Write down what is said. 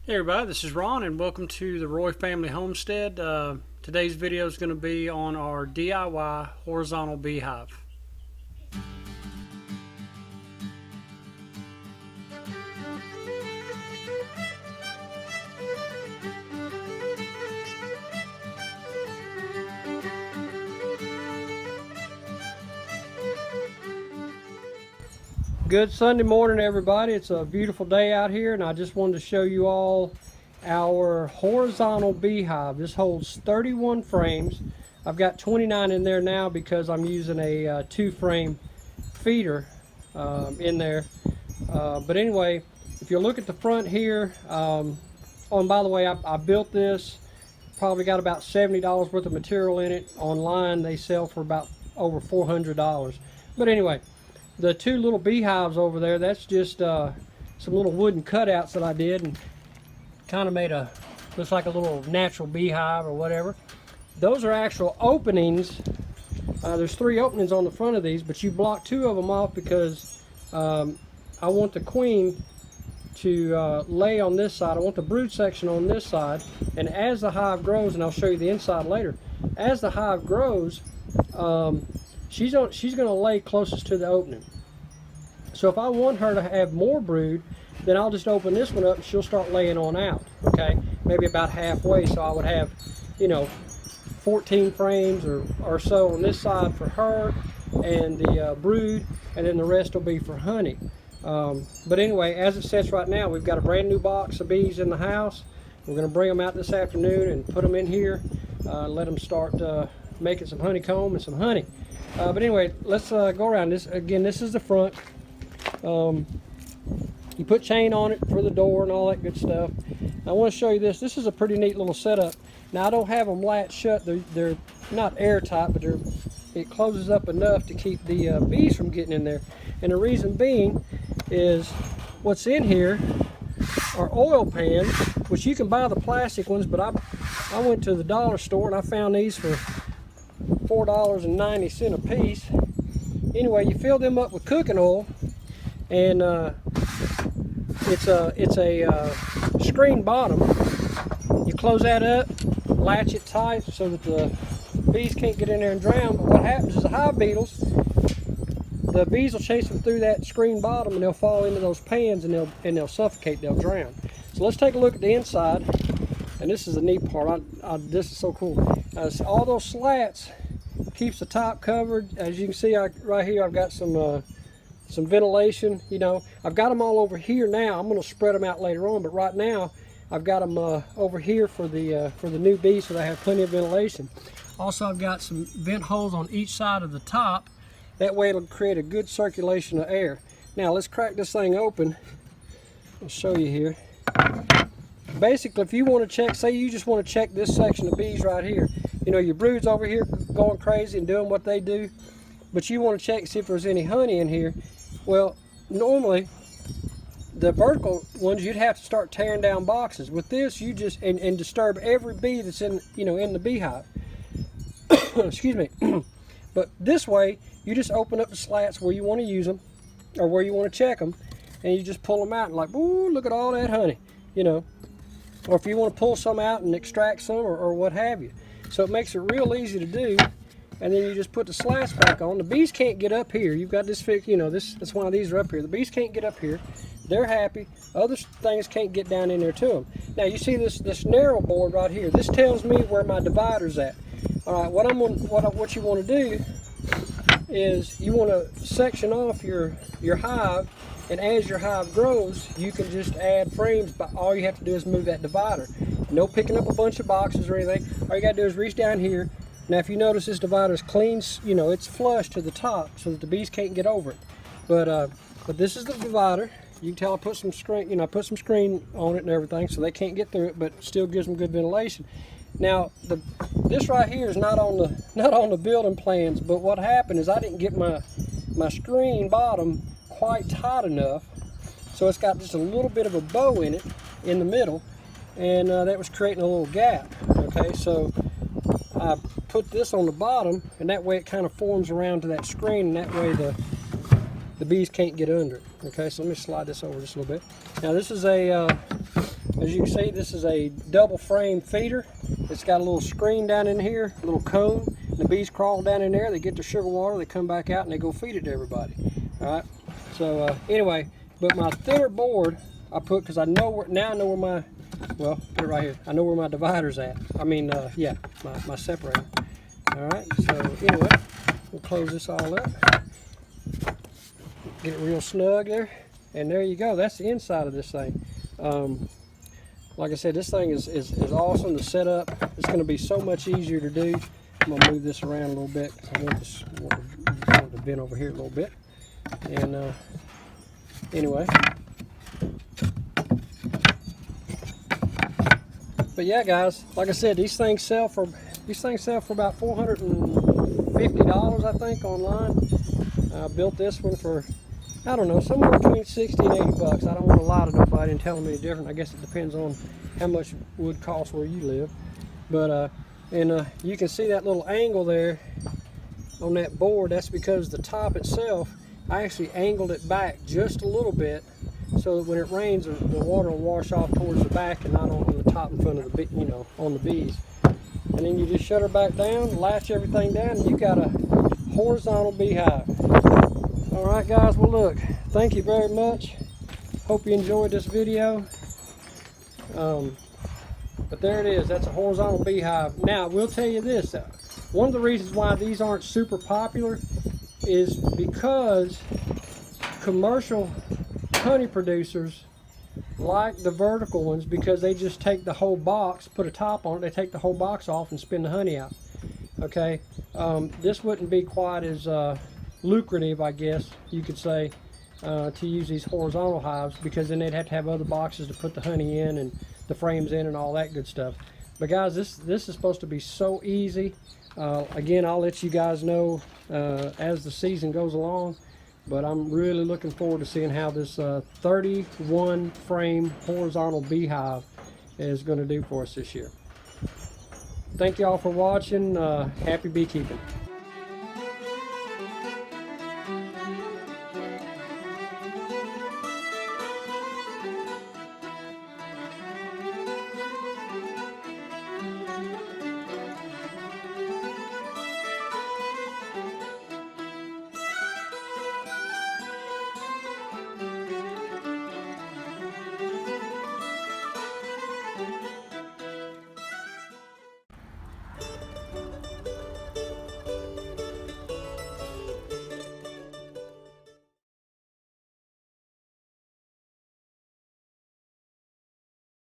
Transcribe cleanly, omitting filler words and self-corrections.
Hey everybody, this is Ron and welcome to the Roy Family Homestead. Today's video is going to be on our DIY horizontal beehive. Good Sunday morning everybody. It's a beautiful day out here and I just wanted to show you all our horizontal beehive. This holds 31 frames. I've got 29 in there now because I'm using a 2-frame feeder in there. But anyway, if you look at the front here, oh, and by the way, I built this, probably got about $70 worth of material in it. Online they sell for about over $400. But anyway, the 2 little beehives over there, that's just some little wooden cutouts that I did and kind of made looks like a little natural beehive or whatever. Those are actual openings. There's 3 openings on the front of these, but you block 2 of them off because I want the queen to lay on this side. I want the brood section on this side, and as the hive grows, and I'll show you the inside later, as the hive grows, she's going to lay closest to the opening. So if I want her to have more brood, then I'll just open this one up and she'll start laying on out, okay? Maybe about halfway, so I would have, 14 frames or so on this side for her and the brood, and then the rest will be for honey. But anyway, as it sits right now, we've got a brand new box of bees in the house. We're going to bring them out this afternoon and put them in here, let them start making some honeycomb and some honey. But anyway, let's go around this. Again, this is the front. You put chain on it for the door and all that good stuff. I want to show you this. This is a pretty neat little setup. Now I don't have them latched shut. They're not airtight, but it closes up enough to keep the bees from getting in there. And the reason being is what's in here are oil pans, which you can buy the plastic ones, but I went to the dollar store and I found these for $4.90 a piece. Anyway, you fill them up with cooking oil, and it's a screen bottom. You close that up, latch it tight so that the bees can't get in there and drown. But what happens is the hive beetles, the bees will chase them through that screen bottom and they'll fall into those pans and they'll suffocate, they'll drown. So let's take a look at the inside, and this is the neat part. This is so cool. So all those slats keeps the top covered. As you can see, right here I've got some ventilation. I've got them all over here now. I'm going to spread them out later on, but right now I've got them over here for the new bees, so they have plenty of ventilation. Also, I've got some vent holes on each side of the top. That way it'll create a good circulation of air. Now let's crack this thing open. I'll show you here. Basically, if you want to check, say you just want to check this section of bees right here. Your brood's over here going crazy and doing what they do, but you want to check and see if there's any honey in here. Well, normally the vertical ones, you'd have to start tearing down boxes. With this, you just and disturb every bee that's in in the beehive. Excuse me. But this way, you just open up the slats where you want to use them or where you want to check them, and you just pull them out and like, ooh, look at all that honey, Or if you want to pull some out and extract some or what have you. So it makes it real easy to do. And then you just put the slats back on. The bees can't get up here. You've got this fixed, that's why these are up here. The bees can't get up here. They're happy. Other things can't get down in there to them. Now you see this narrow board right here. This tells me where my divider's at. All right, what you want to do is you want to section off your hive, and as your hive grows, you can just add frames, but all you have to do is move that divider. No picking up a bunch of boxes or anything. All you got to do is reach down here. Now if you notice, this divider is clean, it's flush to the top so that the bees can't get over it. But this is the divider. You can tell I put some screen, put some screen on it and everything so they can't get through it, but still gives them good ventilation. Now this right here is not on the building plans, but what happened is I didn't get my screen bottom quite tight enough, so it's got just a little bit of a bow in it in the middle, and that was creating a little gap. Okay, so I put this on the bottom, and that way it kind of forms around to that screen, and that way the bees can't get under it. Okay, so let me slide this over just a little bit. Now this is a As you can see, this is a double frame feeder. It's got a little screen down in here, a little cone. And the bees crawl down in there, they get their sugar water, they come back out and they go feed it to everybody. All right, so anyway, but my thinner board I put, because I know where, now I know where my, well, put it right here, I know where my divider's at. I mean, yeah, my separator. All right, so anyway, we'll close this all up. Get it real snug there. And there you go, that's the inside of this thing. Like I said, this thing is awesome to set up. It's going to be so much easier to do. I'm going to move this around a little bit because I want to bend over here a little bit. And anyway. But yeah, guys, like I said, these things sell for about $450, I think, online. I built this one for, I don't know, somewhere between 60 and 80 bucks. I don't want to lie to nobody and tell them any different. I guess it depends on how much wood costs where you live. But you can see that little angle there on that board. That's because the top itself, I actually angled it back just a little bit so that when it rains, the water will wash off towards the back and not on the top in front of the, you know, on the bees. And then you just shut her back down, latch everything down, and you got a horizontal beehive. All right, guys, well look, thank you very much. Hope you enjoyed this video. But there it is, that's a horizontal beehive. Now, we'll tell you this, one of the reasons why these aren't super popular is because commercial honey producers like the vertical ones, because they just take the whole box, put a top on it, they take the whole box off and spin the honey out. Okay, this wouldn't be quite as lucrative, I guess you could say, to use these horizontal hives, because then they'd have to have other boxes to put the honey in and the frames in and all that good stuff. But guys, this is supposed to be so easy. Again, I'll let you guys know as the season goes along, but I'm really looking forward to seeing how this 31 frame horizontal beehive is going to do for us this year. Thank you all for watching. Happy beekeeping.